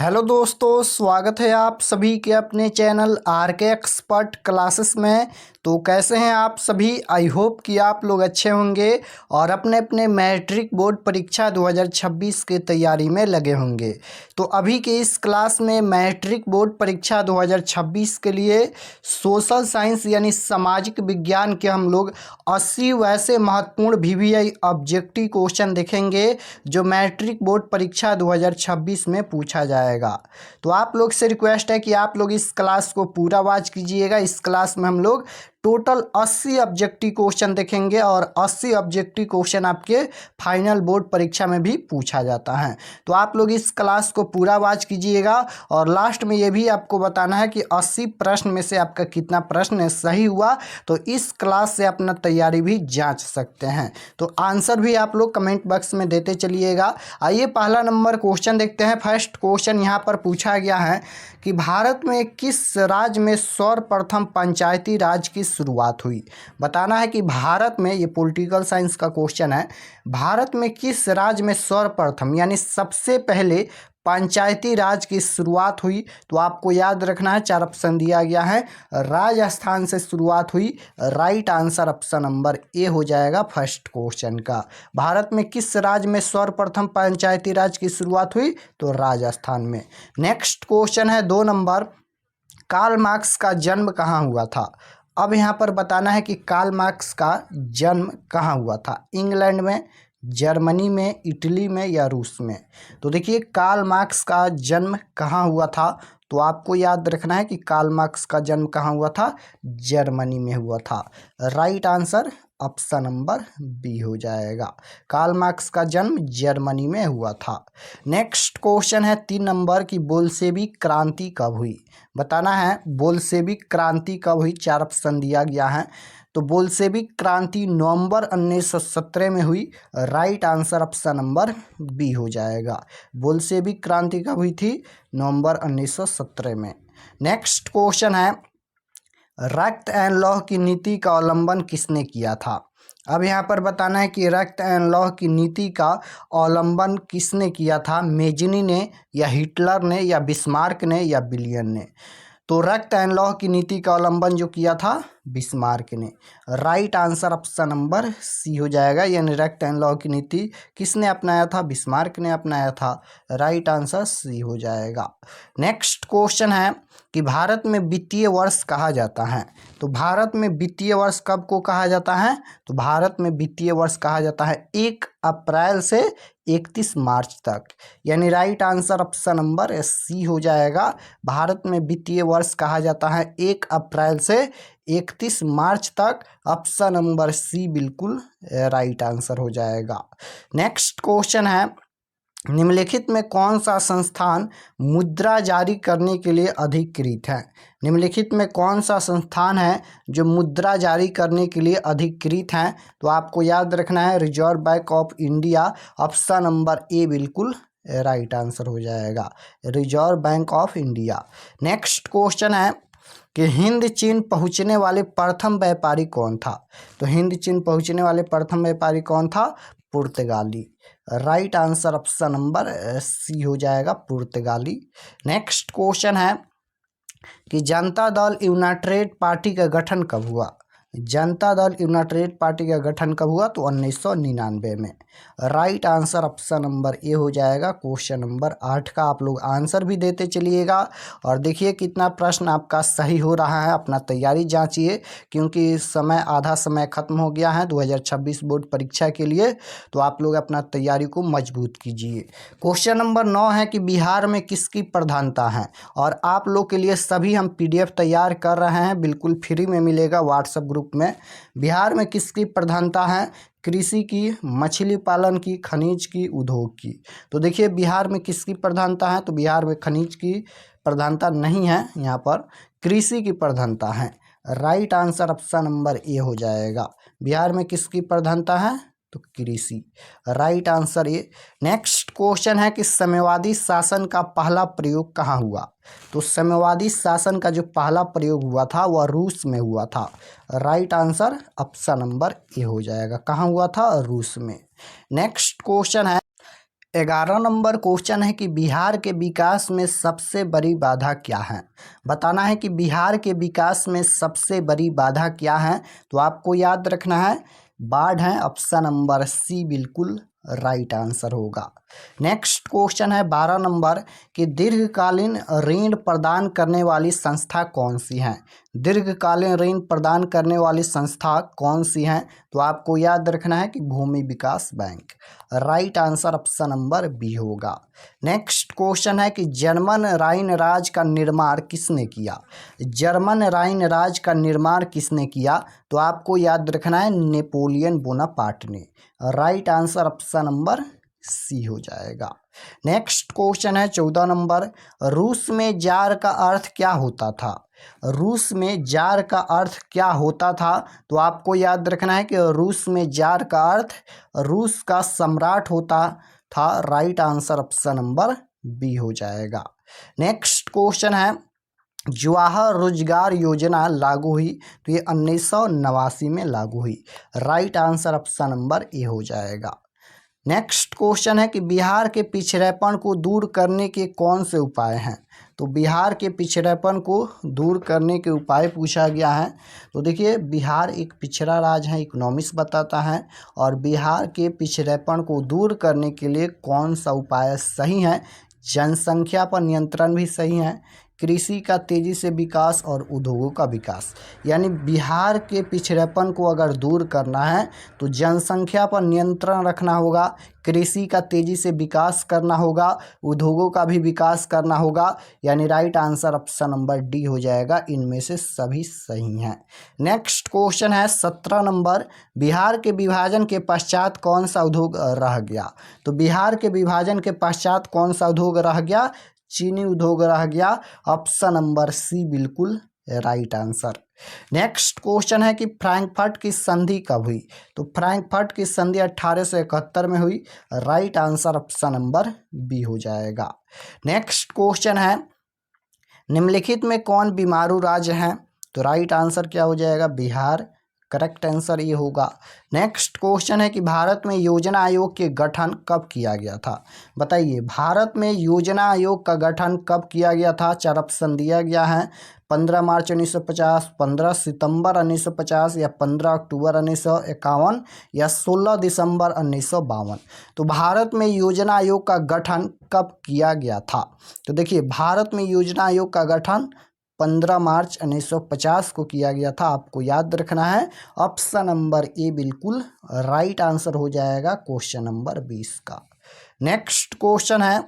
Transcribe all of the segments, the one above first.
Hello दोस्तों, स्वागत है आप सभी के अपने चैनल आर के एक्सपर्ट क्लासेस में। तो कैसे हैं आप सभी? आई होप कि आप लोग अच्छे होंगे और अपने अपने मैट्रिक बोर्ड परीक्षा 2026 की तैयारी में लगे होंगे। तो अभी के इस क्लास में मैट्रिक बोर्ड परीक्षा 2026 के लिए सोशल साइंस यानी सामाजिक विज्ञान के हम लोग 80 वैसे महत्वपूर्ण वीवीआई ऑब्जेक्टिव क्वेश्चन देखेंगे जो मैट्रिक बोर्ड परीक्षा 2026 में पूछा जाएगा। तो आप लोग से रिक्वेस्ट है कि आप लोग इस क्लास को पूरा वॉच कीजिएगा। इस क्लास में हम लोग टोटल 80 ऑब्जेक्टिव क्वेश्चन देखेंगे और 80 ऑब्जेक्टिव क्वेश्चन आपके फाइनल बोर्ड परीक्षा में भी पूछा जाता है। तो आप लोग इस क्लास को पूरा वॉच कीजिएगा और लास्ट में ये भी आपको बताना है कि 80 प्रश्न में से आपका कितना प्रश्न सही हुआ। तो इस क्लास से अपना तैयारी भी जांच सकते हैं। तो आंसर भी आप लोग कमेंट बॉक्स में देते चलिएगा। आइए पहला नंबर क्वेश्चन देखते हैं। फर्स्ट क्वेश्चन यहाँ पर पूछा गया है कि भारत में किस राज्य में सर्वप्रथम पंचायती राज की शुरुआत हुई। बताना है कि भारत में, ये पॉलिटिकल साइंस का क्वेश्चन है, भारत में किस राज्य में सर्वप्रथम यानी सबसे पहले पंचायती राज की शुरुआत हुई। तो आपको याद रखना है, 4 ऑप्शन दिया गया है। राजस्थान से शुरुआत हुई। राइट आंसर ऑप्शन नंबर ए हो जाएगा फर्स्ट क्वेश्चन का। भारत में किस राज्य में सर्वप्रथम पंचायती राज की शुरुआत हुई? तो राजस्थान में। नेक्स्ट क्वेश्चन है 2 नंबर, कार्ल मार्क्स का जन्म कहाँ हुआ था। अब यहाँ पर बताना है कि कार्ल मार्क्स का जन्म कहाँ हुआ था। इंग्लैंड में, जर्मनी में, इटली में या रूस में। तो देखिए कार्ल मार्क्स का जन्म कहाँ हुआ था। तो आपको याद रखना है कि कार्ल मार्क्स का जन्म कहाँ हुआ था? जर्मनी में हुआ था। Right answer option number B हो जाएगा। कार्ल मार्क्स का जन्म जर्मनी में हुआ था। नेक्स्ट क्वेश्चन है 3 नंबर की बोल्शेविक क्रांति कब हुई। बताना है बोल्शेविक क्रांति कब हुई। 4 ऑप्शन दिया गया है। तो बोल्शेविक क्रांति नवंबर 1917 में हुई। Right answer option number B हो जाएगा। बोल्शेविक क्रांति कब हुई थी? नवंबर 1917 में। नेक्स्ट क्वेश्चन है, रक्त एंड लौह की नीति का अवलंबन किसने किया था। अब यहाँ पर बताना है कि रक्त एंड लौह की नीति का अवलंबन किसने किया था। मेजिनी ने या हिटलर ने या बिस्मार्क ने या बिलियन ने। तो रक्त एंड लौह की नीति का अवलंबन जो किया था बिस्मार्क ने। Right answer option number C हो जाएगा। यानी रक्त एंड लौह की नीति किसने अपनाया था? बिस्मार्क ने अपनाया था। राइट आंसर सी हो जाएगा। नेक्स्ट क्वेश्चन है कि भारत में वित्तीय वर्ष कहा जाता है। तो भारत में वित्तीय वर्ष कब को कहा जाता है? तो भारत में वित्तीय वर्ष कहा जाता है 1 अप्रैल से 31 मार्च तक। यानी right answer option number C हो जाएगा। भारत में वित्तीय वर्ष कहा जाता है 1 अप्रैल से 31 मार्च तक। ऑप्शन नंबर सी बिल्कुल राइट आंसर हो जाएगा। नेक्स्ट क्वेश्चन है, निम्नलिखित में कौन सा संस्थान मुद्रा जारी करने के लिए अधिकृत है। निम्नलिखित में कौन सा संस्थान है जो मुद्रा जारी करने के लिए अधिकृत है। तो आपको याद रखना है reserve bank of India. Option number ए बिल्कुल राइट आंसर हो जाएगा, reserve bank of India. Next question है कि हिंद चीन पहुंचने वाले प्रथम व्यापारी कौन था। तो हिंद चीन पहुंचने वाले प्रथम व्यापारी कौन था? पुर्तगाली। Right answer option number C हो जाएगा, पुर्तगाली। नेक्स्ट क्वेश्चन है कि जनता दल यूनाइटेड पार्टी का गठन कब हुआ। जनता दल यूनाइटेड पार्टी का गठन कब हुआ? तो 1999 में। राइट आंसर ऑप्शन नंबर ए हो जाएगा। क्वेश्चन नंबर 8 का आप लोग आंसर भी देते चलिएगा और देखिए कितना प्रश्न आपका सही हो रहा है। अपना तैयारी जांचिए क्योंकि समय, आधा समय खत्म हो गया है 2026 बोर्ड परीक्षा के लिए। तो आप लोग अपना तैयारी को मजबूत कीजिए। क्वेश्चन नंबर 9 है कि बिहार में किसकी प्रधानता है। और आप लोग के लिए सभी हम PDF तैयार कर रहे हैं, बिल्कुल फ्री में मिलेगा व्हाट्सएप ग्रुप में। बिहार में किसकी प्रधानता है? कृषि की, मछली पालन की, खनिज की, उद्योग की। तो देखिए बिहार में किसकी प्रधानता है। तो बिहार में खनिज की प्रधानता नहीं है, यहाँ पर कृषि की प्रधानता है। राइट आंसर ऑप्शन नंबर ए हो जाएगा। बिहार में किसकी प्रधानता है? तो कृषि। Right answer A. Next question है कि साम्यवादी शासन का पहला प्रयोग कहाँ हुआ। तो साम्यवादी शासन का जो पहला प्रयोग हुआ था वह रूस में हुआ था। राइट आंसर ऑप्शन नंबर ए हो जाएगा। कहाँ हुआ था? रूस में। नेक्स्ट क्वेश्चन है 11 नंबर क्वेश्चन है कि बिहार के विकास में सबसे बड़ी बाधा क्या है। बताना है कि बिहार के विकास में सबसे बड़ी बाधा क्या है। तो आपको याद रखना है बाढ़ है, ऑप्शन नंबर सी बिल्कुल राइट आंसर होगा। नेक्स्ट क्वेश्चन है 12 नंबर कि दीर्घकालीन ऋण प्रदान करने वाली संस्था कौन सी है। दीर्घकालीन ऋण प्रदान करने वाली संस्था कौन सी है। तो आपको याद रखना है कि भूमि विकास bank. Right answer option number B होगा। नेक्स्ट क्वेश्चन है कि जर्मन राइन राज का निर्माण किसने किया। जर्मन राइन राज का निर्माण किसने किया। तो आपको याद रखना है नेपोलियन बोनापार्ट ने। Right answer option number C हो जाएगा। नेक्स्ट क्वेश्चन है 14 नंबर रूस में जार का अर्थ क्या होता था। रूस में जार का अर्थ क्या होता था। तो आपको याद रखना है कि रूस में जार का अर्थ रूस का सम्राट होता था। Right answer option number B हो जाएगा। नेक्स्ट क्वेश्चन है जवाहर रोजगार योजना लागू हुई। तो ये 1989 में लागू हुई। राइट आंसर ऑप्शन नंबर ए हो जाएगा। नेक्स्ट क्वेश्चन है कि बिहार के पिछड़ेपन को दूर करने के कौन से उपाय हैं। तो बिहार के पिछड़ेपन को दूर करने के उपाय पूछा गया है। तो देखिए बिहार एक पिछड़ा राज्य है, इकोनॉमिक्स बताता है। और बिहार के पिछड़ेपन को दूर करने के लिए कौन सा उपाय सही है। जनसंख्या पर नियंत्रण भी सही है, कृषि का तेजी से विकास और उद्योगों का विकास। यानी बिहार के पिछड़ेपन को अगर दूर करना है तो जनसंख्या पर नियंत्रण रखना होगा, कृषि का तेजी से विकास करना होगा, उद्योगों का भी विकास करना होगा। यानी right answer option number D हो जाएगा। इनमें से सभी सही हैं। नेक्स्ट क्वेश्चन है 17 नंबर बिहार के विभाजन के पश्चात कौन सा उद्योग रह गया। तो बिहार के विभाजन के पश्चात कौन सा उद्योग रह गया। चीनी उद्योग रह गया। ऑप्शन नंबर सी बिल्कुल राइट आंसर। नेक्स्ट क्वेश्चन है कि फ्रैंकफर्ट की संधि कब हुई। तो फ्रैंकफर्ट की संधि 1871 में हुई। Right answer option number B हो जाएगा। नेक्स्ट क्वेश्चन है निम्नलिखित में कौन बीमारू राज्य है। तो राइट आंसर क्या हो जाएगा बिहार। करेक्ट आंसर ये होगा। नेक्स्ट क्वेश्चन है कि भारत में योजना आयोग के गठन कब किया गया था। बताइए भारत में योजना आयोग का गठन कब किया गया था। 4 ऑप्शन दिया गया है। 15 मार्च 1950, 15 सितंबर 1950 या 15 अक्टूबर 1951 या 16 दिसंबर 1952। तो भारत में योजना आयोग का गठन कब किया गया था। तो देखिए भारत में योजना आयोग का गठन 15 मार्च 1950 को किया गया था। आपको याद रखना है ऑप्शन नंबर ए बिल्कुल राइट आंसर हो जाएगा क्वेश्चन नंबर 20 का। नेक्स्ट क्वेश्चन है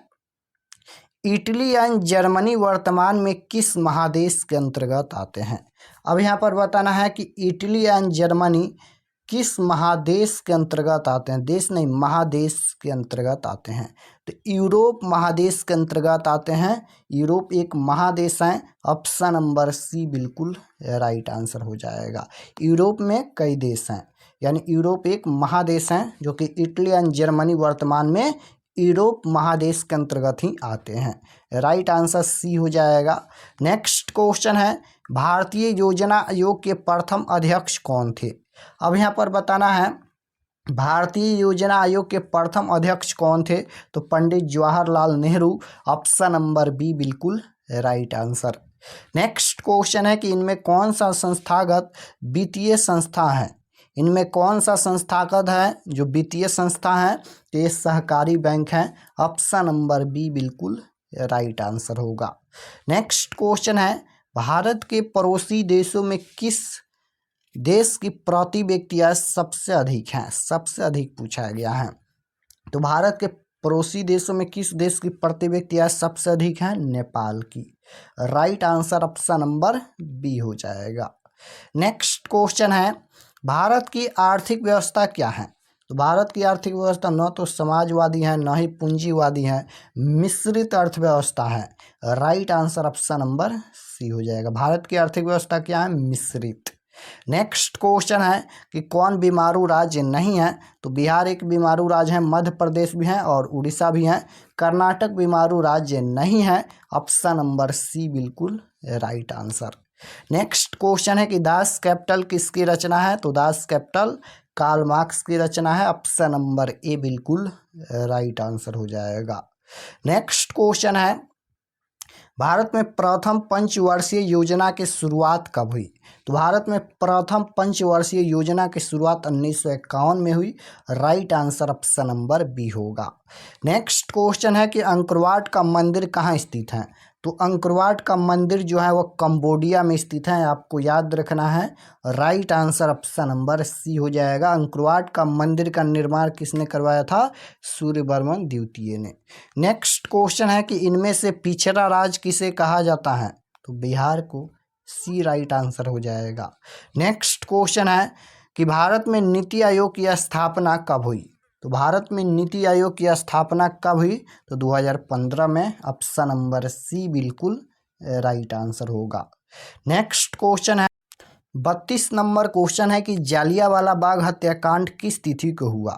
इटली एंड जर्मनी वर्तमान में किस महादेश के अंतर्गत आते हैं। अब यहाँ पर बताना है कि इटली एंड जर्मनी किस महादेश के अंतर्गत आते हैं। देश नहीं, महादेश के अंतर्गत आते हैं। तो यूरोप महादेश के अंतर्गत आते हैं। यूरोप एक महादेश है। ऑप्शन नंबर सी बिल्कुल राइट आंसर हो जाएगा। यूरोप में कई देश हैं, यानी यूरोप एक महादेश है जो कि इटली एंड जर्मनी वर्तमान में यूरोप महादेश के अंतर्गत ही आते हैं। राइट आंसर सी हो जाएगा। नेक्स्ट क्वेश्चन है भारतीय योजना आयोग के प्रथम अध्यक्ष कौन थे। अब यहाँ पर बताना है भारतीय योजना आयोग के प्रथम अध्यक्ष कौन थे। तो Pandit Jawaharlal Nehru. Option number B बिल्कुल राइट आंसर। नेक्स्ट क्वेश्चन है कि इनमें कौन सा संस्थागत वित्तीय संस्था है। इनमें कौन सा संस्थागत है जो वित्तीय संस्था है। तो ये सहकारी बैंक है। ऑप्शन नंबर बी बिल्कुल राइट आंसर होगा। नेक्स्ट क्वेश्चन है भारत के पड़ोसी देशों में किस देश की प्रति व्यक्ति आय सबसे अधिक है। सबसे अधिक पूछा गया है। तो भारत के पड़ोसी देशों में किस देश की प्रति व्यक्ति आय सबसे अधिक है। नेपाल की। Right answer option number B हो जाएगा। नेक्स्ट क्वेश्चन है भारत की आर्थिक व्यवस्था क्या है। तो भारत की आर्थिक व्यवस्था न तो समाजवादी है न ही पूंजीवादी है, मिश्रित अर्थव्यवस्था है। Right answer option number C हो जाएगा। भारत की आर्थिक व्यवस्था क्या है, मिश्रित। नेक्स्ट क्वेश्चन है कि कौन बीमारू राज्य नहीं है। तो बिहार एक बीमारू राज्य है, मध्य प्रदेश भी है और उड़ीसा भी है। कर्नाटक बीमारू राज्य नहीं है। ऑप्शन नंबर सी बिल्कुल राइट आंसर। नेक्स्ट क्वेश्चन है कि दास कैपिटल किसकी रचना है। तो दास कैपिटल कार्ल मार्क्स की रचना है। ऑप्शन नंबर ए बिल्कुल राइट आंसर हो जाएगा। नेक्स्ट क्वेश्चन है, भारत में प्रथम पंचवर्षीय योजना की शुरुआत कब हुई? तो भारत में प्रथम पंचवर्षीय योजना की शुरुआत 1951 में हुई। Right answer option number B होगा। नेक्स्ट क्वेश्चन है कि अंकोरवाट का मंदिर कहाँ स्थित है? तो अंकोरवाट का मंदिर जो है वो कंबोडिया में स्थित है, आपको याद रखना है। Right answer option number C हो जाएगा। अंकोरवाट का मंदिर का निर्माण किसने करवाया था? सूर्यवर्मन द्वितीय ने। नेक्स्ट क्वेश्चन है कि इनमें से पिछड़ा राज्य किसे कहा जाता है? तो बिहार को। सी राइट आंसर हो जाएगा। नेक्स्ट क्वेश्चन है कि भारत में नीति आयोग की स्थापना कब हुई? तो भारत में नीति आयोग की स्थापना कब हुई? तो 2015 में। ऑप्शन नंबर सी बिल्कुल राइट आंसर होगा। नेक्स्ट क्वेश्चन है, 32 नंबर क्वेश्चन है कि जालियांवाला बाग हत्याकांड किस तिथि को हुआ?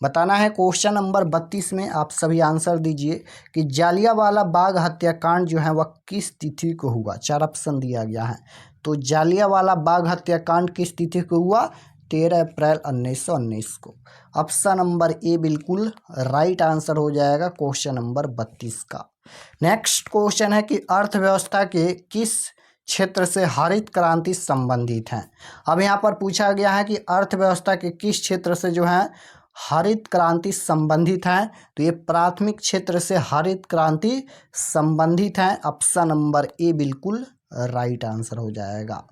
बताना है। क्वेश्चन नंबर 32 में आप सभी आंसर दीजिए कि जालियांवाला बाग हत्याकांड जो है वह किस तिथि को हुआ। 4 ऑप्शन दिया गया है। तो जालियांवाला बाग हत्याकांड किस तिथि को हुआ? 13 अप्रैल 1919 को। ऑप्शन नंबर ए बिल्कुल राइट आंसर हो जाएगा क्वेश्चन नंबर 32 का। नेक्स्ट क्वेश्चन है कि अर्थव्यवस्था के किस क्षेत्र से हरित क्रांति संबंधित है? अब यहाँ पर पूछा गया है कि अर्थव्यवस्था के किस क्षेत्र से जो है हरित क्रांति संबंधित है। तो ये प्राथमिक क्षेत्र से हरित क्रांति संबंधित है। ऑप्शन नंबर ए बिल्कुल राइट आंसर हो जाएगा।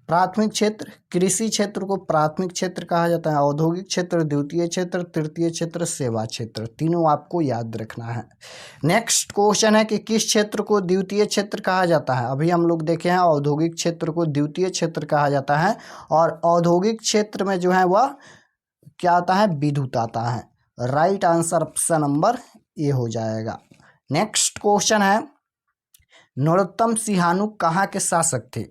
प्राथमिक क्षेत्र, कृषि क्षेत्र को प्राथमिक क्षेत्र कहा जाता है। औद्योगिक क्षेत्र, द्वितीय क्षेत्र, तृतीय क्षेत्र, सेवा क्षेत्र, तीनों आपको याद रखना है। नेक्स्ट क्वेश्चन है कि किस क्षेत्र को द्वितीय क्षेत्र कहा जाता है? अभी हम लोग देखे हैं औद्योगिक क्षेत्र को द्वितीय क्षेत्र कहा जाता है, और औद्योगिक क्षेत्र में जो है वह क्या आता है? विद्युत आता है। राइट आंसर ऑप्शन नंबर ए हो जाएगा। नेक्स्ट क्वेश्चन है, नरोत्तम सिंहाणु कहाँ के शासक थे?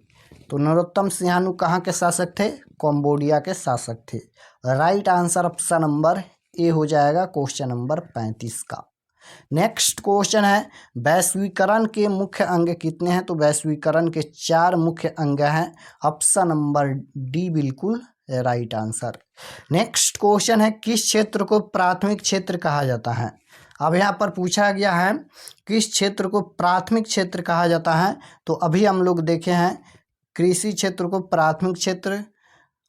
तो नरोत्तम सिंहाणु कहाँ के शासक थे? कंबोडिया के शासक थे। राइट आंसर ऑप्शन नंबर ए हो जाएगा क्वेश्चन नंबर 35 का। नेक्स्ट क्वेश्चन है, वैश्वीकरण के मुख्य अंग कितने हैं? तो वैश्वीकरण के 4 मुख्य अंग हैं। ऑप्शन नंबर डी बिल्कुल राइट आंसर। नेक्स्ट क्वेश्चन है, किस क्षेत्र को प्राथमिक क्षेत्र कहा जाता है? अब यहाँ पर पूछा गया है किस क्षेत्र को प्राथमिक क्षेत्र कहा जाता है। तो अभी हम लोग देखे हैं कृषि क्षेत्र को प्राथमिक क्षेत्र,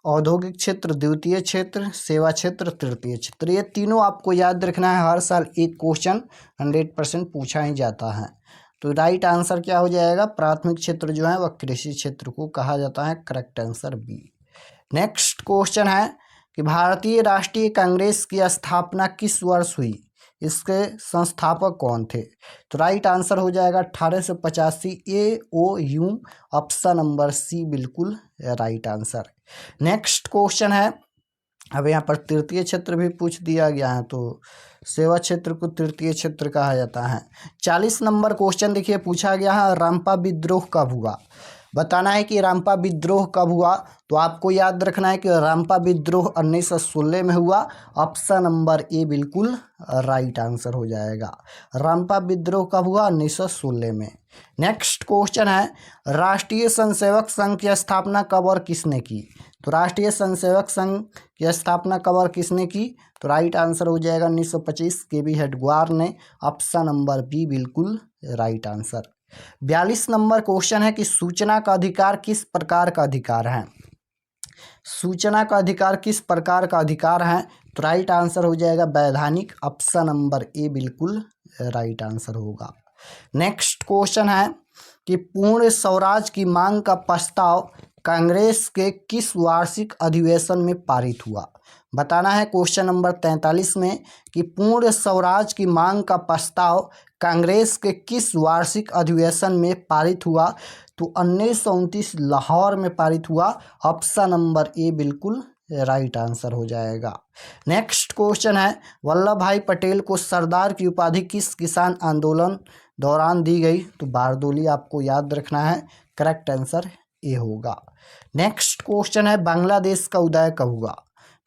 औद्योगिक क्षेत्र द्वितीय क्षेत्र, सेवा क्षेत्र तृतीय क्षेत्र। ये तीनों आपको याद रखना है। हर साल एक क्वेश्चन 100% पूछा ही जाता है। तो राइट आंसर क्या हो जाएगा? प्राथमिक क्षेत्र जो है वह कृषि क्षेत्र को कहा जाता है। Correct answer B. Next question है कि भारतीय राष्ट्रीय कांग्रेस की स्थापना किस वर्ष हुई? इसके संस्थापक कौन थे? तो राइट आंसर हो जाएगा 1885 AOU। ऑप्शन नंबर सी बिल्कुल राइट आंसर। नेक्स्ट क्वेश्चन है, अब यहाँ पर तृतीय क्षेत्र भी पूछ दिया गया है, तो सेवा क्षेत्र को तृतीय क्षेत्र कहा जाता है। 40 नंबर क्वेश्चन देखिए पूछा गया है, रामपा विद्रोह कब हुआ? बताना है कि रामपा विद्रोह कब हुआ। तो आपको याद रखना है कि रामपा विद्रोह 1916 में हुआ। ऑप्शन नंबर ए बिल्कुल राइट आंसर हो जाएगा। रामपा विद्रोह कब हुआ? 1916 में। नेक्स्ट क्वेश्चन है, राष्ट्रीय स्वयंसेवक संघ की स्थापना कब और किसने की? तो राष्ट्रीय स्वयंसेवक संघ की स्थापना कब और किसने की? तो राइट आंसर हो जाएगा 1925 केबी हेडगेवार ने। ऑप्शन नंबर बी बिल्कुल राइट आंसर। 42 नंबर क्वेश्चन है कि सूचना का अधिकार किस प्रकार का अधिकार है? सूचना का अधिकार किस प्रकार का अधिकार है? तो राइट आंसर हो जाएगा वैधानिक। ऑप्शन नंबर ए बिल्कुल राइट आंसर होगा। नेक्स्ट क्वेश्चन है कि पूर्ण स्वराज की मांग का प्रस्ताव कांग्रेस के किस वार्षिक अधिवेशन में पारित हुआ? बताना है क्वेश्चन नंबर 43 में कि पूर्ण स्वराज की मांग का प्रस्ताव कांग्रेस के किस वार्षिक अधिवेशन में पारित हुआ? तो 1929 लाहौर में पारित हुआ। ऑप्शन नंबर ए बिल्कुल राइट आंसर हो जाएगा। नेक्स्ट क्वेश्चन है, वल्लभ भाई पटेल को सरदार की उपाधि किस किसान आंदोलन दौरान दी गई? तो बारदोली आपको याद रखना है। करेक्ट आंसर ए होगा। नेक्स्ट क्वेश्चन है, बांग्लादेश का उदय कब हुआ?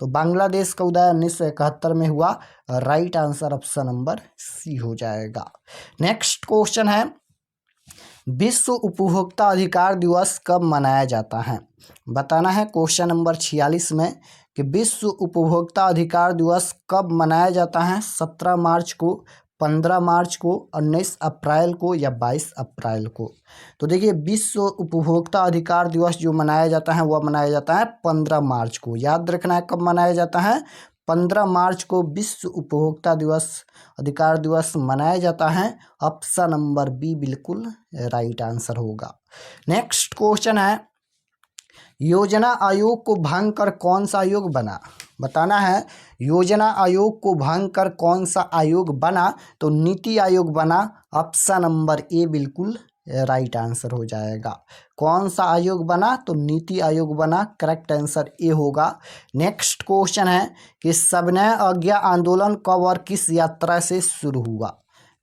तो बांग्लादेश का उदय 1971 में हुआ। Right answer option number C हो जाएगा। नेक्स्ट क्वेश्चन है, विश्व उपभोक्ता अधिकार दिवस कब मनाया जाता है? बताना है क्वेश्चन नंबर 46 में कि विश्व उपभोक्ता अधिकार दिवस कब मनाया जाता है? 17 मार्च को, 15 मार्च को, 19 अप्रैल को या 22 अप्रैल को? तो देखिए, विश्व उपभोक्ता अधिकार दिवस जो मनाया जाता है वह मनाया जाता है 15 मार्च को। याद रखना है कब मनाया जाता है, 15 मार्च को विश्व उपभोक्ता दिवस अधिकार दिवस मनाया जाता है। ऑप्शन नंबर बी बिल्कुल राइट आंसर होगा। नेक्स्ट क्वेश्चन है, योजना आयोग को भंग कर कौन सा आयोग बना? बताना है, योजना आयोग को भंग कर कौन सा आयोग बना? तो नीति आयोग बना। ऑप्शन नंबर ए बिल्कुल राइट आंसर हो जाएगा। कौन सा आयोग बना? तो नीति आयोग बना। करेक्ट आंसर ए होगा। नेक्स्ट क्वेश्चन है कि सविनय अवज्ञा आंदोलन कब और किस यात्रा से शुरू हुआ?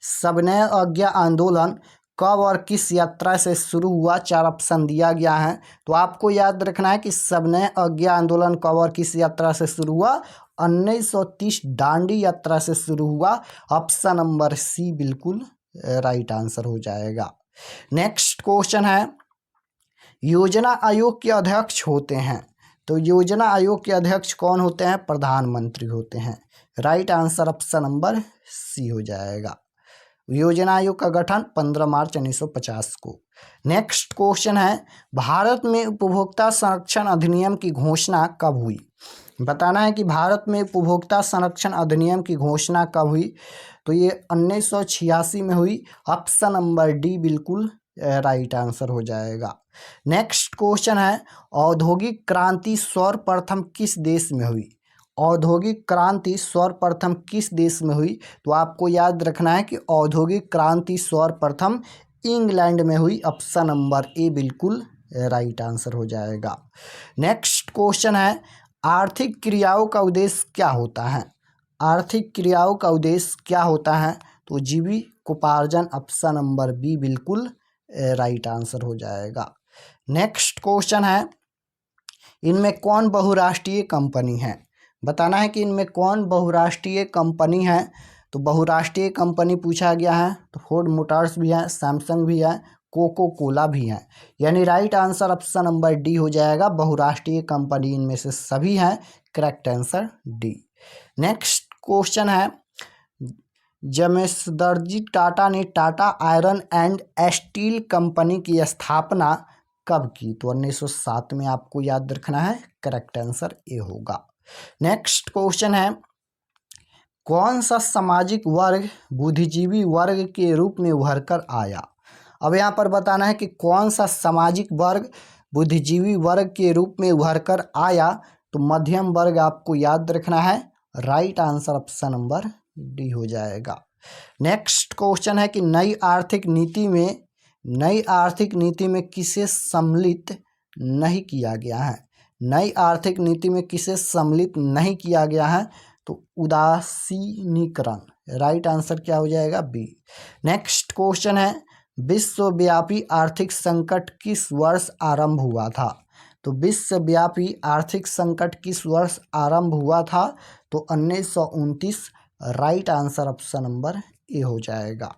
सविनय अवज्ञा आंदोलन कब और किस यात्रा से शुरू हुआ? 4 ऑप्शन दिया गया है, तो आपको याद रखना है कि सविनय अवज्ञा आंदोलन कब और किस यात्रा से शुरू हुआ? 1930 दांडी यात्रा से शुरू हुआ। ऑप्शन नंबर सी बिल्कुल राइट आंसर हो जाएगा। नेक्स्ट क्वेश्चन है, योजना आयोग के अध्यक्ष होते हैं, तो योजना आयोग के अध्यक्ष कौन होते हैं? प्रधानमंत्री होते हैं। Right answer option number C हो जाएगा। योजना आयोग का गठन 15 मार्च 1950 को। नेक्स्ट क्वेश्चन है, भारत में उपभोक्ता संरक्षण अधिनियम की घोषणा कब हुई? बताना है कि भारत में उपभोक्ता संरक्षण अधिनियम की घोषणा कब हुई? तो ये 1986 में हुई। ऑप्शन नंबर डी बिल्कुल राइट आंसर हो जाएगा। नेक्स्ट क्वेश्चन है, औद्योगिक क्रांति सर्वप्रथम किस देश में हुई? औद्योगिक क्रांति सर्वप्रथम किस देश में हुई? तो आपको याद रखना है कि औद्योगिक क्रांति सर्वप्रथम इंग्लैंड में हुई। ऑप्शन नंबर ए बिल्कुल राइट आंसर हो जाएगा। नेक्स्ट क्वेश्चन है, आर्थिक क्रियाओं का उद्देश्य क्या होता है? आर्थिक क्रियाओं का उद्देश्य क्या होता है? तो जीविकोपार्जन। ऑप्शन नंबर बी बिल्कुल राइट आंसर हो जाएगा। नेक्स्ट क्वेश्चन है, इनमें कौन बहुराष्ट्रीय कंपनी है? बताना है कि इनमें कौन बहुराष्ट्रीय कंपनी है। तो बहुराष्ट्रीय कंपनी पूछा गया है, तो फोर्ड मोटर्स भी है, सैमसंग भी है, कोको कोला भी है। यानी right answer option number D हो जाएगा। बहुराष्ट्रीय कंपनी इनमें से सभी हैं। Correct answer D. Next question है, जमशेदजी टाटा ने Tata iron and steel company की स्थापना कब की? तो 1907 में आपको याद रखना है। करेक्ट आंसर ए होगा। नेक्स्ट क्वेश्चन है, कौन सा सामाजिक वर्ग बुद्धिजीवी वर्ग के रूप में उभर कर आया? अब यहाँ पर बताना है कि कौन सा सामाजिक वर्ग बुद्धिजीवी वर्ग के रूप में उभर कर आया। तो मध्यम वर्ग आपको याद रखना है। Right answer option number D हो जाएगा। नेक्स्ट क्वेश्चन है कि नई आर्थिक नीति में किसे सम्मिलित नहीं किया गया है? नई आर्थिक नीति में किसे सम्मिलित नहीं किया गया है? तो उदासीनीकरण। राइट आंसर क्या हो जाएगा? बी। नेक्स्ट क्वेश्चन है, विश्वव्यापी आर्थिक संकट किस वर्ष आरंभ हुआ था? तो विश्वव्यापी आर्थिक संकट किस वर्ष आरंभ हुआ था? तो 1929। राइट आंसर ऑप्शन नंबर ए हो जाएगा।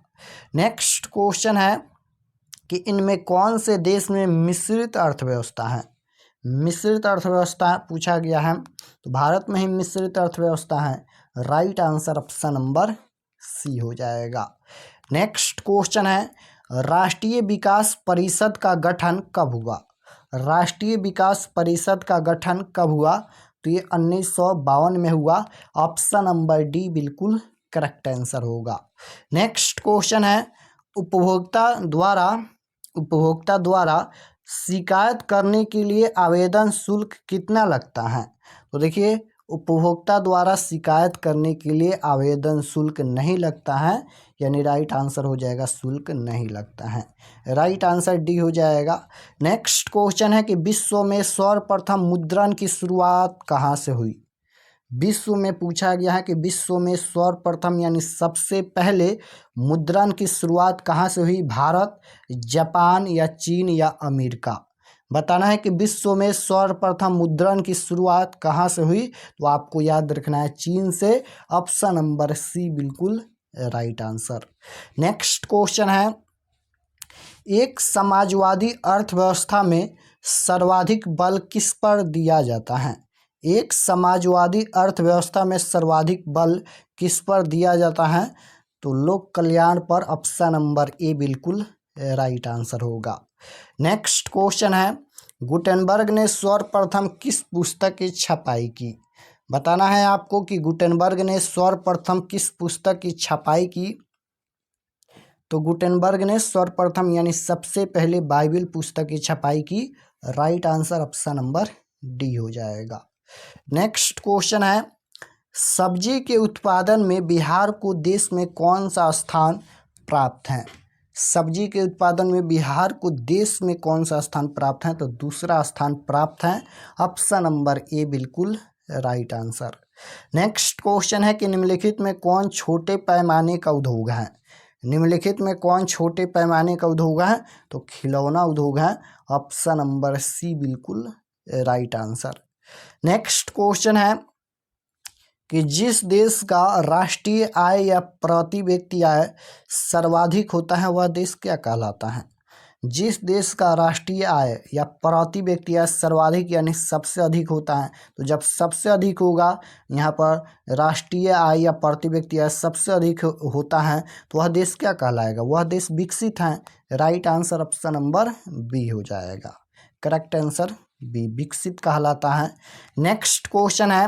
नेक्स्ट क्वेश्चन है कि इनमें कौन से देश में मिश्रित अर्थव्यवस्था है? मिश्रित अर्थव्यवस्था पूछा गया है, तो भारत में ही मिश्रित अर्थव्यवस्था है। Right answer option number C हो जाएगा। नेक्स्ट क्वेश्चन है, राष्ट्रीय विकास परिषद का गठन कब हुआ? राष्ट्रीय विकास परिषद का गठन कब हुआ? तो ये 1952 में हुआ। ऑप्शन नंबर डी बिल्कुल करेक्ट आंसर होगा। नेक्स्ट क्वेश्चन है, उपभोक्ता द्वारा शिकायत करने के लिए आवेदन शुल्क कितना लगता है? तो देखिए, उपभोक्ता द्वारा शिकायत करने के लिए आवेदन शुल्क नहीं लगता है। यानी राइट आंसर हो जाएगा, शुल्क नहीं लगता है। राइट आंसर डी हो जाएगा। नेक्स्ट क्वेश्चन है कि विश्व में सर्वप्रथम मुद्रण की शुरुआत कहाँ से हुई? विश्व में पूछा गया है कि विश्व में सर्वप्रथम यानी सबसे पहले मुद्रण की शुरुआत कहाँ से हुई? भारत, जापान या चीन या अमेरिका? बताना है कि विश्व में सर्वप्रथम मुद्रण की शुरुआत कहाँ से हुई? तो आपको याद रखना है चीन से। ऑप्शन नंबर सी बिल्कुल राइट आंसर। नेक्स्ट क्वेश्चन है, एक समाजवादी अर्थव्यवस्था में सर्वाधिक बल किस पर दिया जाता है? एक समाजवादी अर्थव्यवस्था में सर्वाधिक बल किस पर दिया जाता है? तो लोक कल्याण पर। ऑप्शन नंबर ए बिल्कुल राइट आंसर होगा। नेक्स्ट क्वेश्चन है, गुटेनबर्ग ने सर्वप्रथम किस पुस्तक की छपाई की? बताना है आपको कि गुटेनबर्ग ने सर्वप्रथम किस पुस्तक की छपाई की। तो गुटेनबर्ग ने सर्वप्रथम यानी सबसे पहले बाइबिल पुस्तक की छपाई की। Right answer option number D हो जाएगा। नेक्स्ट क्वेश्चन है, सब्जी के उत्पादन में बिहार को देश में कौन सा स्थान प्राप्त है? सब्जी के उत्पादन में बिहार को देश में कौन सा स्थान प्राप्त है? तो दूसरा स्थान प्राप्त है। ऑप्शन नंबर ए बिल्कुल राइट आंसर। नेक्स्ट क्वेश्चन है कि निम्नलिखित में कौन छोटे पैमाने का उद्योग है? निम्नलिखित में कौन छोटे पैमाने का उद्योग है? तो खिलौना उद्योग है। ऑप्शन नंबर सी बिल्कुल राइट आंसर। नेक्स्ट क्वेश्चन है कि जिस देश का राष्ट्रीय आय या प्रति व्यक्ति आय सर्वाधिक होता है वह देश क्या कहलाता है? जिस देश का राष्ट्रीय आय या प्रति व्यक्ति आय सर्वाधिक यानी सबसे अधिक होता है, तो जब सबसे अधिक होगा यहाँ पर राष्ट्रीय आय या प्रति व्यक्ति आय सबसे अधिक होता है तो वह देश क्या कहलाएगा? वह देश विकसित है। Right answer option number B हो जाएगा। करेक्ट आंसर बी विकसित कहलाता है। नेक्स्ट क्वेश्चन है,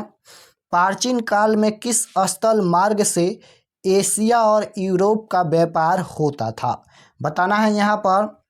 प्राचीन काल में किस स्थल मार्ग से एशिया और यूरोप का व्यापार होता था? बताना है यहाँ पर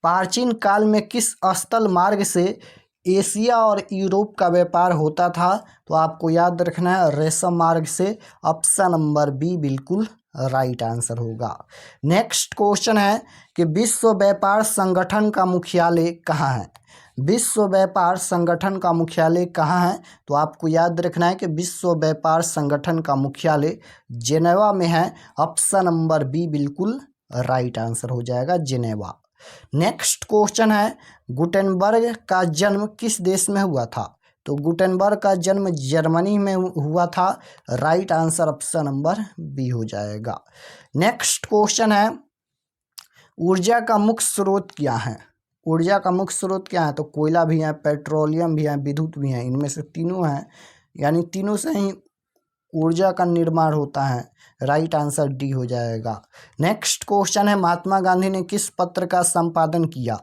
प्राचीन काल में किस स्थल मार्ग से एशिया और यूरोप का व्यापार होता था? तो आपको याद रखना है रेशम मार्ग से। ऑप्शन नंबर बी बिल्कुल राइट आंसर होगा। नेक्स्ट क्वेश्चन है कि विश्व व्यापार संगठन का मुख्यालय कहाँ है? विश्व व्यापार संगठन का मुख्यालय कहाँ है? तो आपको याद रखना है कि विश्व व्यापार संगठन का मुख्यालय जेनेवा में है। ऑप्शन नंबर बी बिल्कुल राइट आंसर हो जाएगा, जेनेवा। नेक्स्ट क्वेश्चन है, गुटेनबर्ग का जन्म किस देश में हुआ था? तो गुटेनबर्ग का जन्म जर्मनी में हुआ था। Right answer option number B हो जाएगा। नेक्स्ट क्वेश्चन है, ऊर्जा का मुख्य स्रोत क्या है? ऊर्जा का मुख्य स्रोत क्या है? तो कोयला भी है, पेट्रोलियम भी है, विद्युत भी है। इनमें से तीनों हैं, यानी तीनों से ही ऊर्जा का निर्माण होता है। राइट आंसर डी हो जाएगा। नेक्स्ट क्वेश्चन है, महात्मा गांधी ने किस पत्र का संपादन किया?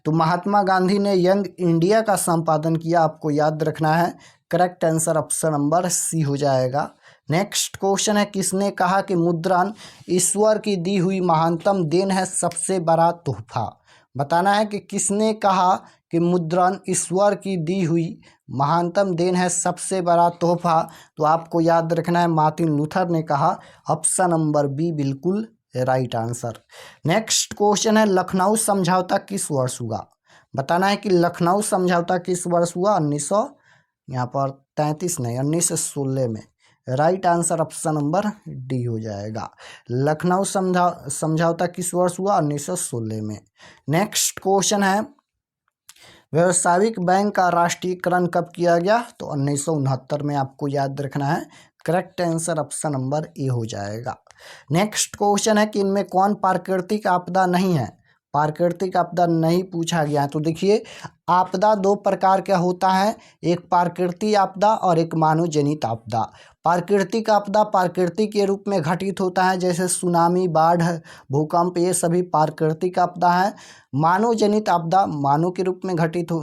तो महात्मा गांधी ने यंग इंडिया का संपादन किया। आपको याद रखना है। Correct answer option number C हो जाएगा। नेक्स्ट क्वेश्चन है, किसने कहा कि मुद्रण ईश्वर की दी हुई महानतम देन है, सबसे बड़ा तोहफा? बताना है कि किसने कहा कि मुद्रण ईश्वर की दी हुई महानतम देन है, सबसे बड़ा तोहफा? तो आपको याद रखना है मार्टिन लूथर ने कहा। ऑप्शन नंबर बी बिल्कुल राइट आंसर। नेक्स्ट क्वेश्चन है, लखनऊ समझौता किस वर्ष हुआ? बताना है कि लखनऊ समझौता किस वर्ष हुआ? 1916 में। Right answer option number D हो जाएगा। लखनऊ समझौता किस वर्ष हुआ? 1916 में। नेक्स्ट क्वेश्चन है, व्यावसायिक बैंक का राष्ट्रीयकरण कब किया गया? तो 1969 में। आपको याद रखना है। करेक्ट आंसर ऑप्शन नंबर ए हो जाएगा। नेक्स्ट क्वेश्चन है कि इनमें कौन प्राकृतिक आपदा नहीं है? प्राकृतिक आपदा नहीं पूछा गया है। तो देखिए, आपदा दो प्रकार का होता है, एक प्राकृतिक आपदा और एक मानव जनित आपदा। प्राकृतिक आपदा प्राकृतिक के रूप में घटित होता है, जैसे सुनामी, बाढ़, भूकंप, ये सभी प्राकृतिक आपदा है। मानव जनित आपदा मानव के रूप में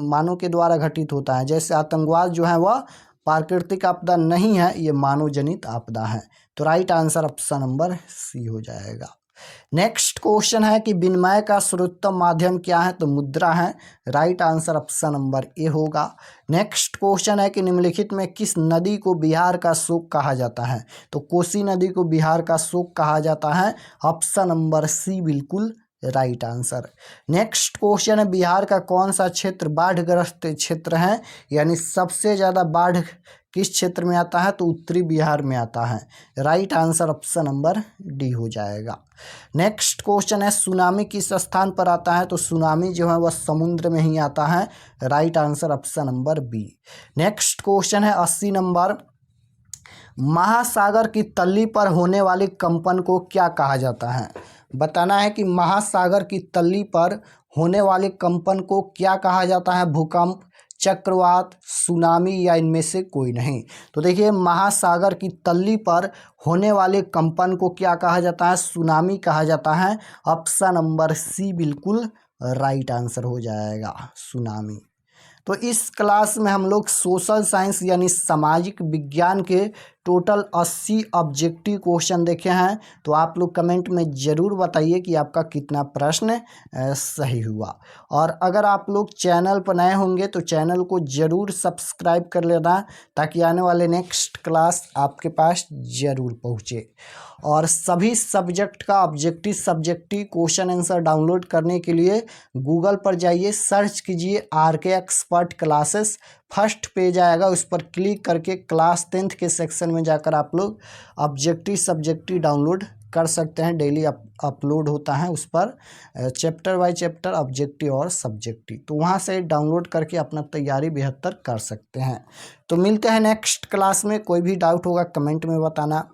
मानव के द्वारा घटित होता है, जैसे आतंकवाद जो है वह प्राकृतिक आपदा नहीं है, ये मानव जनित आपदा है। तो right answer option number C हो जाएगा। नेक्स्ट क्वेश्चन है कि विनिमय का सर्वोत्तम माध्यम क्या है? तो मुद्रा है। Right answer option number A होगा। नेक्स्ट क्वेश्चन है कि निम्नलिखित में किस नदी को बिहार का शोक कहा जाता है? तो कोसी नदी को बिहार का शोक कहा जाता है। ऑप्शन नंबर सी बिल्कुल राइट आंसर। नेक्स्ट क्वेश्चन है, बिहार का कौन सा क्षेत्र बाढ़ग्रस्त क्षेत्र है? यानी सबसे ज़्यादा बाढ़ किस क्षेत्र में आता है? तो उत्तरी बिहार में आता है। Right answer option number D हो जाएगा। नेक्स्ट क्वेश्चन है, सुनामी किस स्थान पर आता है? तो सुनामी जो है वह समुद्र में ही आता है। Right answer option number B. Next question है 80 नंबर, महासागर की तल्ली पर होने वाली कंपन को क्या कहा जाता है? बताना है कि महासागर की तल्ली पर होने वाले कंपन को क्या कहा जाता है? भूकंप, चक्रवात, सुनामी या इनमें से कोई नहीं। तो देखिए महासागर की तल्ली पर होने वाले कंपन को क्या कहा जाता है? सुनामी कहा जाता है। ऑप्शन नंबर सी बिल्कुल राइट आंसर हो जाएगा, सुनामी। तो इस क्लास में हम लोग सोशल साइंस यानी सामाजिक विज्ञान के टोटल 80 ऑब्जेक्टिव क्वेश्चन देखे हैं। तो आप लोग कमेंट में ज़रूर बताइए कि आपका कितना प्रश्न सही हुआ। और अगर आप लोग चैनल पर नए होंगे तो चैनल को ज़रूर सब्सक्राइब कर लेना, ताकि आने वाले नेक्स्ट क्लास आपके पास ज़रूर पहुँचे। और सभी सब्जेक्ट का सब्जेक्टिव क्वेश्चन आंसर डाउनलोड करने के लिए गूगल पर जाइए, सर्च कीजिए RK expert classes. First page आएगा, उस पर क्लिक करके क्लास 10th के सेक्शन में जाकर आप लोग सब्जेक्टिव डाउनलोड कर सकते हैं। डेली अपलोड होता है उस पर, चैप्टर बाय चैप्टर ऑब्जेक्टिव और सब्जेक्टिव। तो वहाँ से डाउनलोड करके अपना तैयारी बेहतर कर सकते हैं। तो मिलते हैं नेक्स्ट क्लास में। कोई भी डाउट होगा कमेंट में बताना।